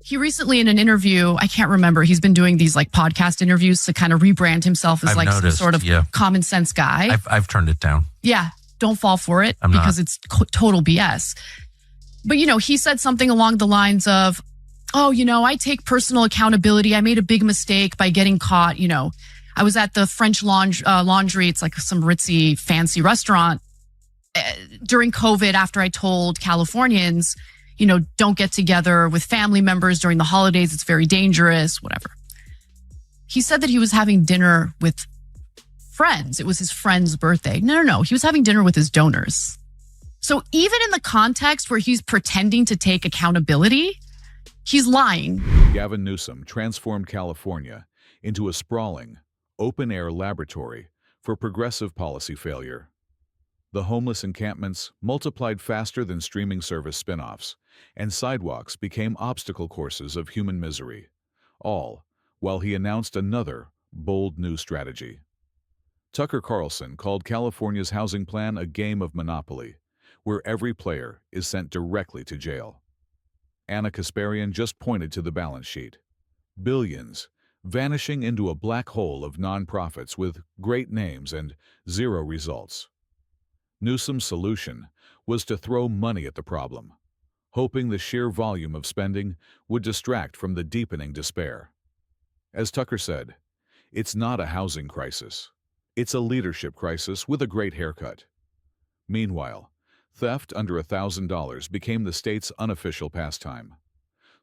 He recently in an interview, I can't remember, he's been doing these like podcast interviews to kind of rebrand himself as I've like noticed, some sort of common sense guy. I've turned it down. Yeah, don't fall for it because it's total BS. But, you know, he said something along the lines of, oh, you know, I take personal accountability. I made a big mistake by getting caught. You know, I was at the French Laundry. It's like some ritzy, fancy restaurant during COVID after I told Californians, you know, don't get together with family members during the holidays. It's very dangerous, whatever. He said that he was having dinner with friends. It was his friend's birthday. No. He was having dinner with his donors. So even in the context where he's pretending to take accountability, he's lying. Gavin Newsom transformed California into a sprawling, open-air laboratory for progressive policy failure. The homeless encampments multiplied faster than streaming service spin-offs, and sidewalks became obstacle courses of human misery, all while he announced another bold new strategy. Tucker Carlson called California's housing plan a game of Monopoly, where every player is sent directly to jail. Anna Kasparian just pointed to the balance sheet. Billions vanishing into a black hole of nonprofits with great names and zero results. Newsom's solution was to throw money at the problem, hoping the sheer volume of spending would distract from the deepening despair. As Tucker said, it's not a housing crisis. It's a leadership crisis with a great haircut. Meanwhile, theft under $1,000 became the state's unofficial pastime.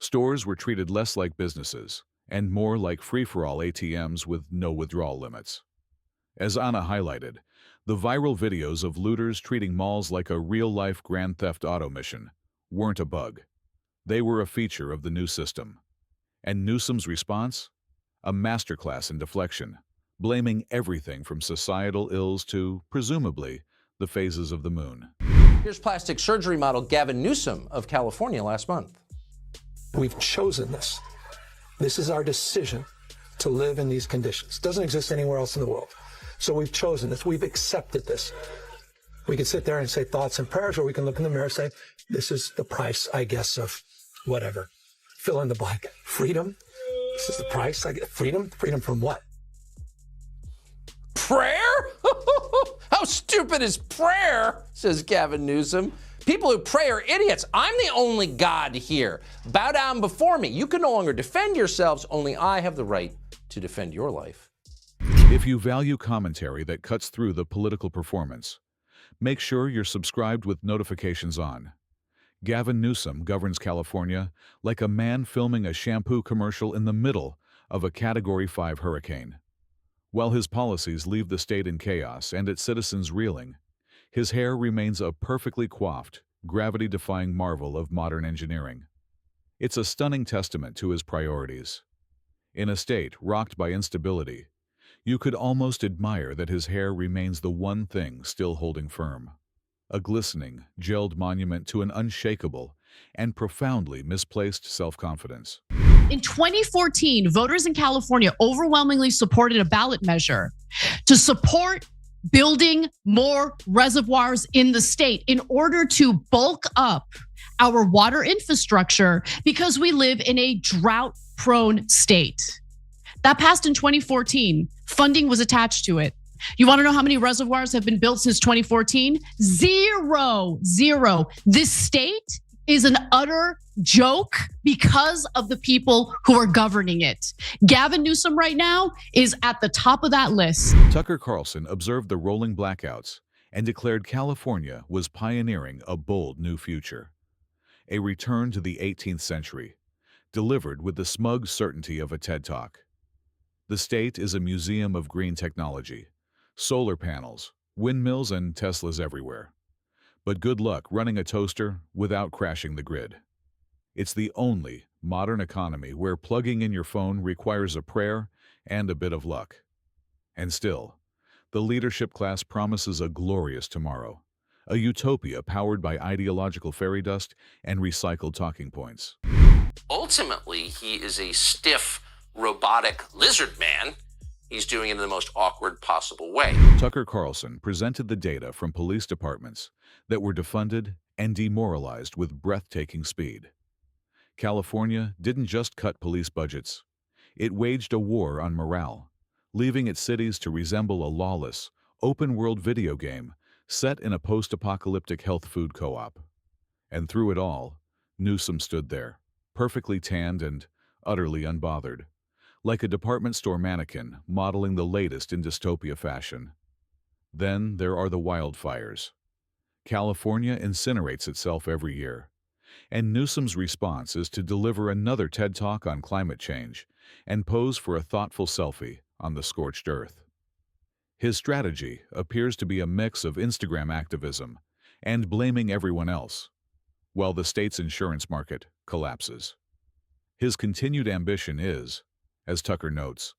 Stores were treated less like businesses and more like free-for-all ATMs with no withdrawal limits. As Anna highlighted, the viral videos of looters treating malls like a real-life Grand Theft Auto mission weren't a bug. They were a feature of the new system. And Newsom's response? A masterclass in deflection, blaming everything from societal ills to, presumably, the phases of the moon. Here's plastic surgery model Gavin Newsom of California last month. We've chosen this. This is our decision to live in these conditions. It doesn't exist anywhere else in the world. So we've chosen this. We've accepted this. We can sit there and say thoughts and prayers, or we can look in the mirror and say, this is the price, I guess, of whatever. Fill in the blank. Freedom. This is the price. I get freedom. Freedom from what? Prayer? How stupid is prayer? Says Gavin Newsom. People who pray are idiots. I'm the only God here. Bow down before me. You can no longer defend yourselves. Only I have the right to defend your life. If you value commentary that cuts through the political performance, make sure you're subscribed with notifications on. Gavin Newsom governs California like a man filming a shampoo commercial in the middle of a Category 5 hurricane. While his policies leave the state in chaos and its citizens reeling, his hair remains a perfectly coiffed, gravity-defying marvel of modern engineering. It's a stunning testament to his priorities. In a state rocked by instability, you could almost admire that his hair remains the one thing still holding firm. A glistening, gelled monument to an unshakable and profoundly misplaced self-confidence. In 2014, voters in California overwhelmingly supported a ballot measure to support building more reservoirs in the state in order to bulk up our water infrastructure because we live in a drought-prone state. That passed in 2014. Funding was attached to it. You want to know how many reservoirs have been built since 2014? Zero. This state is an utter joke because of the people who are governing it. Gavin Newsom right now is at the top of that list. Tucker Carlson observed the rolling blackouts and declared California was pioneering a bold new future. A return to the 18th century, delivered with the smug certainty of a TED Talk. The state is a museum of green technology, solar panels, windmills, and Teslas everywhere. But good luck running a toaster without crashing the grid. It's the only modern economy where plugging in your phone requires a prayer and a bit of luck. And still, the leadership class promises a glorious tomorrow, a utopia powered by ideological fairy dust and recycled talking points. Ultimately, he is a stiff, robotic lizard man. He's doing it in the most awkward possible way. Tucker Carlson presented the data from police departments that were defunded and demoralized with breathtaking speed. California didn't just cut police budgets. It waged a war on morale, leaving its cities to resemble a lawless, open-world video game set in a post-apocalyptic health food co-op. And through it all, Newsom stood there, perfectly tanned and utterly unbothered, like a department store mannequin modeling the latest in dystopia fashion. Then there are the wildfires. California incinerates itself every year, and Newsom's response is to deliver another TED Talk on climate change and pose for a thoughtful selfie on the scorched earth. His strategy appears to be a mix of Instagram activism and blaming everyone else, while the state's insurance market collapses. His continued ambition is, as Tucker notes,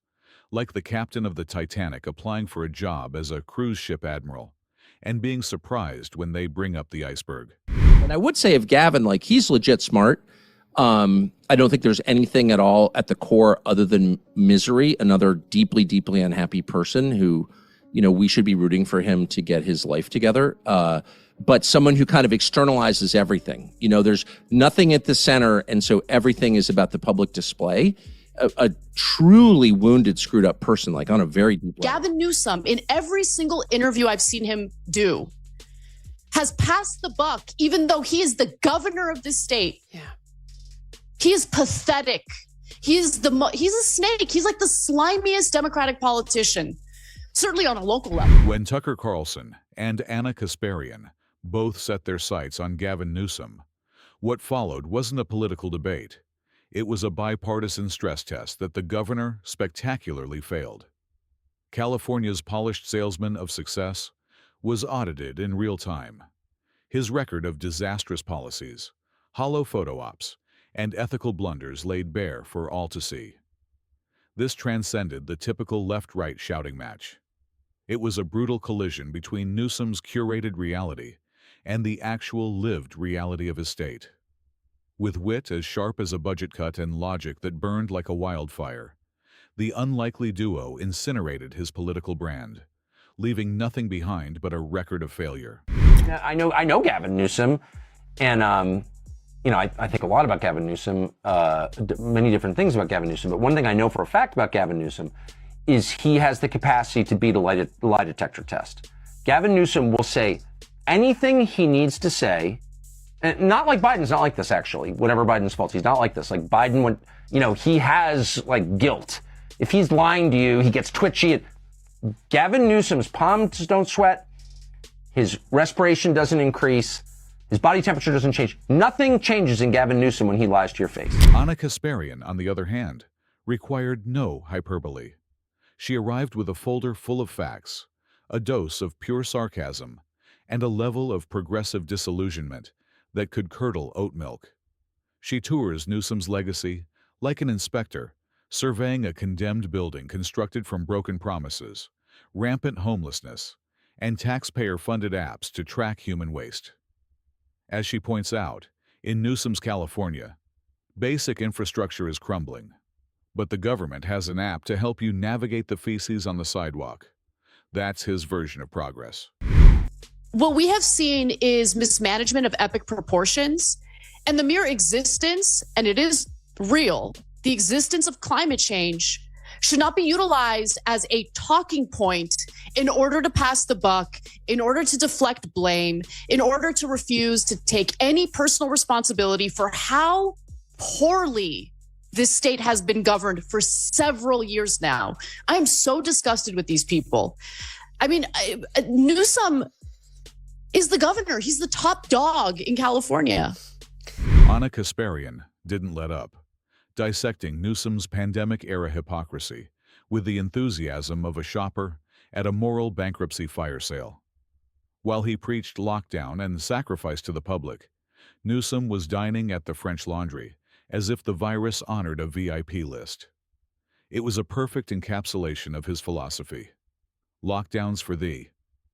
like the captain of the Titanic applying for a job as a cruise ship admiral and being surprised when they bring up the iceberg. And I would say of Gavin, like, he's legit smart. I don't think there's anything at all at the core other than misery, another deeply, deeply unhappy person who, you know, we should be rooting for him to get his life together. But someone who kind of externalizes everything. You know, there's nothing at the center, and so everything is about the public display. A truly wounded, screwed up person, like on a very deep level. Gavin Newsom, in every single interview I've seen him do, has passed the buck, even though he is the governor of this state. Yeah. He is pathetic. He's a snake. He's like the slimiest Democratic politician, certainly on a local level. When Tucker Carlson and Anna Kasparian both set their sights on Gavin Newsom, what followed wasn't a political debate. It was a bipartisan stress test that the governor spectacularly failed. California's polished salesman of success was audited in real time. His record of disastrous policies, hollow photo ops, and ethical blunders laid bare for all to see. This transcended the typical left-right shouting match. It was a brutal collision between Newsom's curated reality and the actual lived reality of his state. With wit as sharp as a budget cut and logic that burned like a wildfire, the unlikely duo incinerated his political brand, leaving nothing behind but a record of failure. I know Gavin Newsom, and you know, I think a lot about Gavin Newsom, many different things about Gavin Newsom, but one thing I know for a fact about Gavin Newsom is he has the capacity to beat a lie detector test. Gavin Newsom will say anything he needs to say. And not like Biden's not like this, actually. Whatever Biden's fault, he's not like this. Like Biden, when, you know, he has like guilt. If he's lying to you, he gets twitchy. Gavin Newsom's palms don't sweat. His respiration doesn't increase. His body temperature doesn't change. Nothing changes in Gavin Newsom when he lies to your face. Anna Kasparian, on the other hand, required no hyperbole. She arrived with a folder full of facts, a dose of pure sarcasm, and a level of progressive disillusionment that could curdle oat milk. She tours Newsom's legacy like an inspector, surveying a condemned building constructed from broken promises, rampant homelessness, and taxpayer-funded apps to track human waste. As she points out, in Newsom's California, basic infrastructure is crumbling, but the government has an app to help you navigate the feces on the sidewalk. That's his version of progress. What we have seen is mismanagement of epic proportions, and the mere existence, and it is real, the existence of climate change should not be utilized as a talking point in order to pass the buck, in order to deflect blame, in order to refuse to take any personal responsibility for how poorly this state has been governed for several years now. I am so disgusted with these people. I mean, Newsom is the governor. He's the top dog in California. Anna Kasparian didn't let up, dissecting Newsom's pandemic-era hypocrisy with the enthusiasm of a shopper at a moral bankruptcy fire sale. While he preached lockdown and sacrifice to the public, Newsom was dining at the French Laundry as if the virus honored a VIP list. It was a perfect encapsulation of his philosophy. Lockdowns for thee,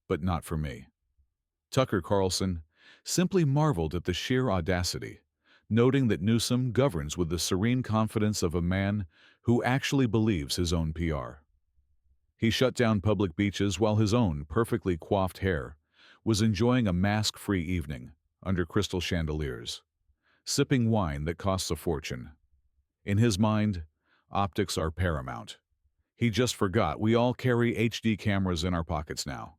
but not for me. Tucker Carlson simply marveled at the sheer audacity, noting that Newsom governs with the serene confidence of a man who actually believes his own PR. He shut down public beaches while his own perfectly coiffed hair was enjoying a mask-free evening under crystal chandeliers. sipping wine that costs a fortune. In his mind, optics are paramount. He just forgot we all carry HD cameras in our pockets now.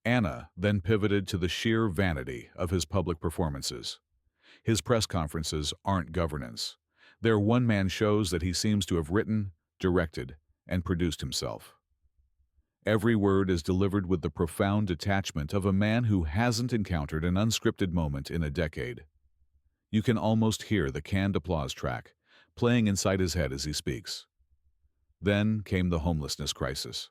Anna then pivoted to the sheer vanity of his public performances. His press conferences aren't governance. They're one-man shows that he seems to have written, directed, and produced himself. Every word is delivered with the profound detachment of a man who hasn't encountered an unscripted moment in a decade. You can almost hear the canned applause track playing inside his head as he speaks. Then came the homelessness crisis.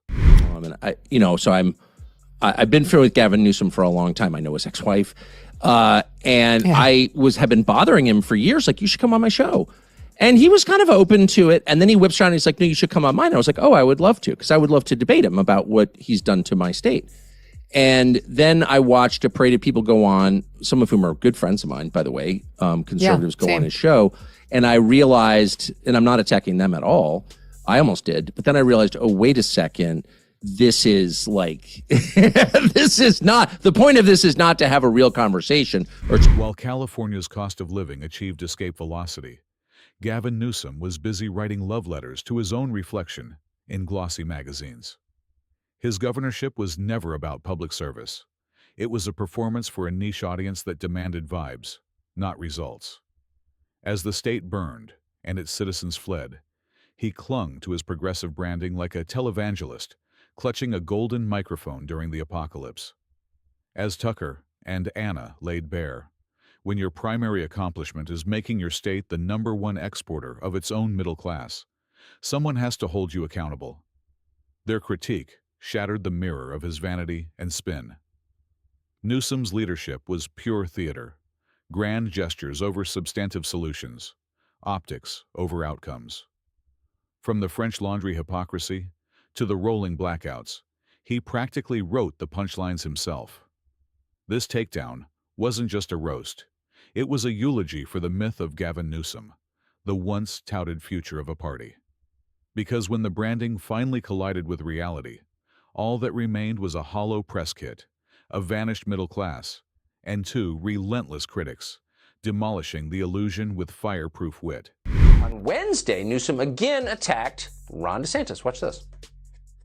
I've been friends with Gavin Newsom for a long time. I know his ex-wife. And yeah. I have been bothering him for years, like, you should come on my show. And he was kind of open to it. And then he whips around and he's like, no, you should come on mine. And I was like, oh, I would love to, because I would love to debate him about what he's done to my state. And then I watched a parade of people go on, some of whom are good friends of mine, by the way, conservatives go on his show. And I realized, and I'm not attacking them at all, I almost did, but then I realized, oh, wait a second, this is like, this is not, the point of this is not to have a real conversation. While California's cost of living achieved escape velocity, Gavin Newsom was busy writing love letters to his own reflection in glossy magazines. His governorship was never about public service. It was a performance for a niche audience that demanded vibes, not results. As the state burned and its citizens fled, he clung to his progressive branding like a televangelist, clutching a golden microphone during the apocalypse. As Tucker and Anna laid bare, when your primary accomplishment is making your state the #1 exporter of its own middle class, someone has to hold you accountable. Their critique shattered the mirror of his vanity and spin. Newsom's leadership was pure theater, grand gestures over substantive solutions, optics over outcomes. From the French Laundry hypocrisy to the rolling blackouts, he practically wrote the punchlines himself. This takedown wasn't just a roast. It was a eulogy for the myth of Gavin Newsom, the once touted future of a party. Because when the branding finally collided with reality, all that remained was a hollow press kit, a vanished middle class, and 2 relentless critics, demolishing the illusion with fireproof wit. On Wednesday, Newsom again attacked Ron DeSantis. Watch this.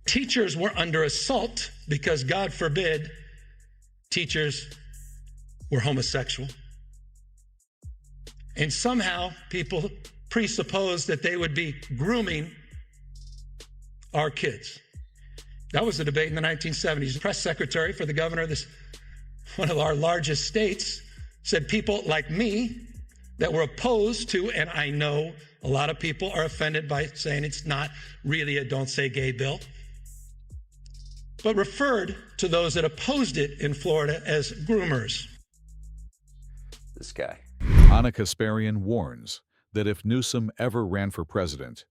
Teachers were under assault because, God forbid, teachers were homosexual. And somehow people presupposed that they would be grooming our kids. That was the debate in the 1970s. The press secretary for the governor of this, one of our largest states, said people like me that were opposed to, and I know a lot of people are offended by saying it's not really a don't say gay bill, but referred to those that opposed it in Florida as groomers. This guy. Anna Kasparian warns that if Newsom ever ran for president,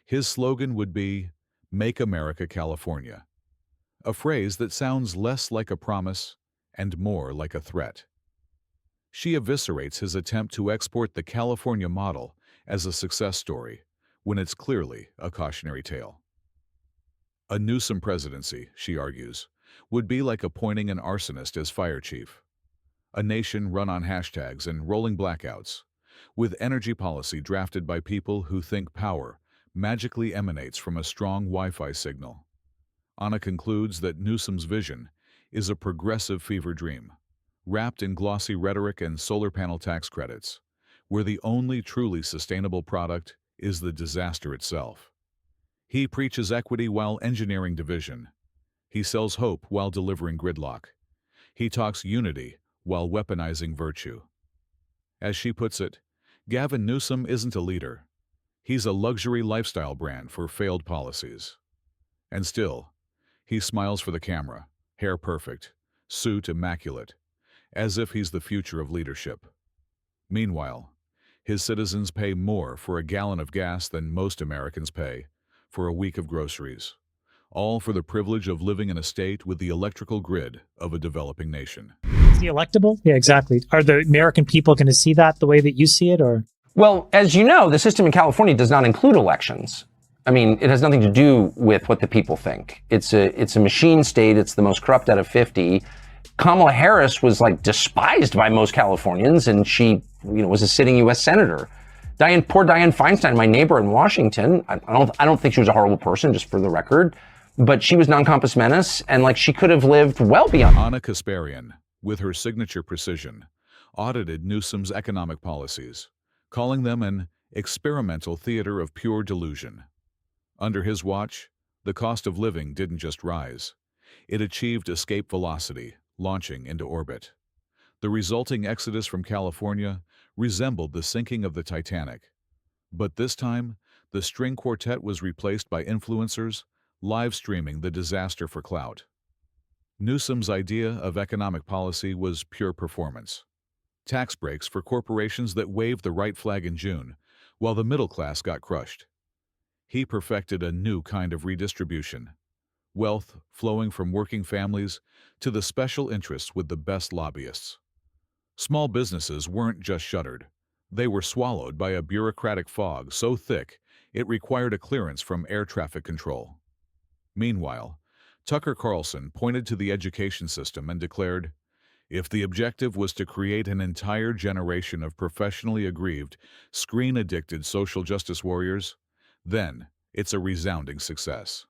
his slogan would be, "Make America California," a phrase that sounds less like a promise and more like a threat. She eviscerates his attempt to export the California model as a success story when it's clearly a cautionary tale. A Newsom presidency, she argues, would be like appointing an arsonist as fire chief. A nation run on hashtags and rolling blackouts, with energy policy drafted by people who think power magically emanates from a strong Wi-Fi signal. Anna concludes that Newsom's vision is a progressive fever dream, wrapped in glossy rhetoric and solar panel tax credits, where the only truly sustainable product is the disaster itself. He preaches equity while engineering division. He sells hope while delivering gridlock. He talks unity while weaponizing virtue. As she puts it, Gavin Newsom isn't a leader. He's a luxury lifestyle brand for failed policies. And still, he smiles for the camera, hair perfect, suit immaculate, as if he's the future of leadership. Meanwhile, his citizens pay more for a gallon of gas than most Americans pay for a week of groceries, all for the privilege of living in a state with the electrical grid of a developing nation. Is he electable? Yeah, exactly. Are the American people going to see that the way that you see it, or? Well, as you know, the system in California does not include elections. I mean, it has nothing to do with what the people think. It's a machine state. It's the most corrupt out of 50. Kamala Harris was like despised by most Californians, and she was a sitting U.S. senator. Poor Dianne Feinstein, my neighbor in Washington. I don't think she was a horrible person, just for the record, but she was non compos menis, and like she could have lived well beyond. Anna Kasparian, with her signature precision, audited Newsom's economic policies, calling them an experimental theater of pure delusion. Under his watch, the cost of living didn't just rise. It achieved escape velocity, launching into orbit. The resulting exodus from California resembled the sinking of the Titanic. But this time, the string quartet was replaced by influencers, live streaming the disaster for clout. Newsom's idea of economic policy was pure performance. Tax breaks for corporations that waved the right flag in June, while the middle class got crushed. He perfected a new kind of redistribution, wealth flowing from working families to the special interests with the best lobbyists. Small businesses weren't just shuttered. They were swallowed by a bureaucratic fog so thick it required a clearance from air traffic control. Meanwhile, Tucker Carlson pointed to the education system and declared, if the objective was to create an entire generation of professionally aggrieved, screen-addicted social justice warriors, then it's a resounding success.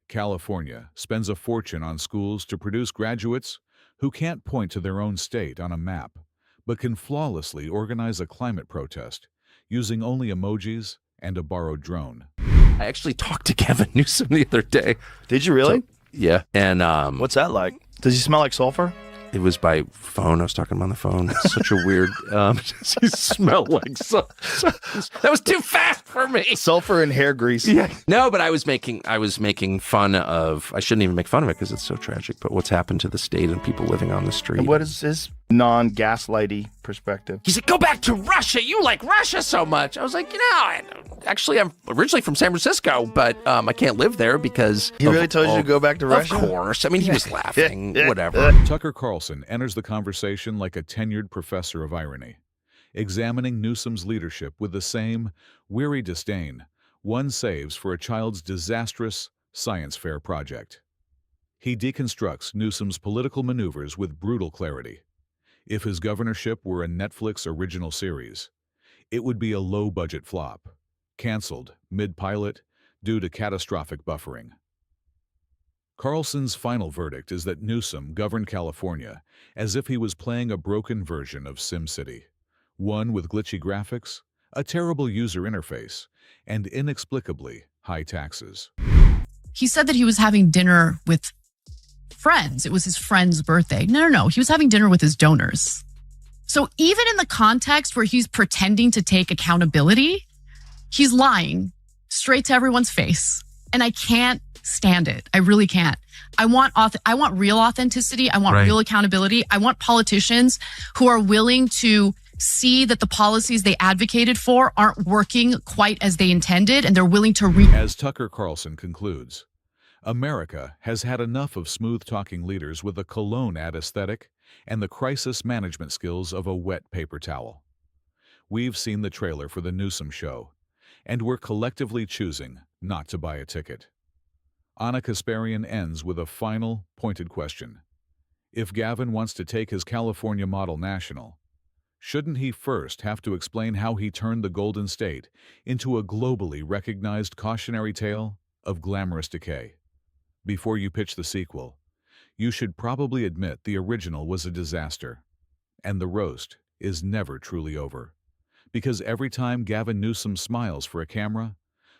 California spends a fortune on schools to produce graduates who can't point to their own state on a map, but can flawlessly organize a climate protest using only emojis and a borrowed drone. I actually talked to Gavin Newsom the other day. Did you really? Yeah. And what's that like? Does he smell like sulfur? It was by phone. I was talking to him on the phone. It's such a weird. He smelled like that was too fast for me. Sulfur and hair grease. Yeah. No, but I was making fun of. I shouldn't even make fun of it because it's so tragic. But what's happened to the state and people living on the street? And what is his non-gaslighty perspective? He said, "Go back to Russia. You like Russia so much." I was like, actually, I'm originally from San Francisco, but I can't live there because he really told you to go back to Russia. Of course. I mean, he was laughing. Whatever. Tucker Carlson enters the conversation like a tenured professor of irony, examining Newsom's leadership with the same weary disdain one saves for a child's disastrous science fair project. He deconstructs Newsom's political maneuvers with brutal clarity. If his governorship were a Netflix original series, it would be a low-budget flop, canceled mid-pilot due to catastrophic buffering. Carlson's final verdict is that Newsom governed California as if he was playing a broken version of SimCity, one with glitchy graphics, a terrible user interface, and inexplicably high taxes. He said that he was having dinner with friends. It was his friend's birthday. No. He was having dinner with his donors. So even in the context where he's pretending to take accountability, he's lying straight to everyone's face. And I can't stand it. I really can't. I want real authenticity. I want real accountability. I want politicians who are willing to see that the policies they advocated for aren't working quite as they intended, and they're willing to As Tucker Carlson concludes, America has had enough of smooth-talking leaders with a cologne ad aesthetic and the crisis management skills of a wet paper towel. We've seen the trailer for the Newsom show, and we're collectively choosing not to buy a ticket. Anna Kasparian ends with a final, pointed question. If Gavin wants to take his California model national, shouldn't he first have to explain how he turned the Golden State into a globally recognized cautionary tale of glamorous decay? Before you pitch the sequel, you should probably admit the original was a disaster, and the roast is never truly over. Because every time Gavin Newsom smiles for a camera,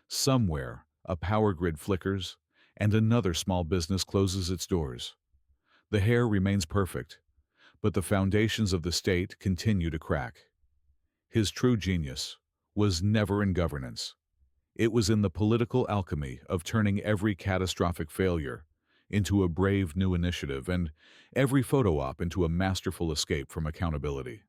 somewhere a power grid flickers and another small business closes its doors. The hair remains perfect, but the foundations of the state continue to crack. His true genius was never in governance. It was in the political alchemy of turning every catastrophic failure into a brave new initiative and every photo op into a masterful escape from accountability.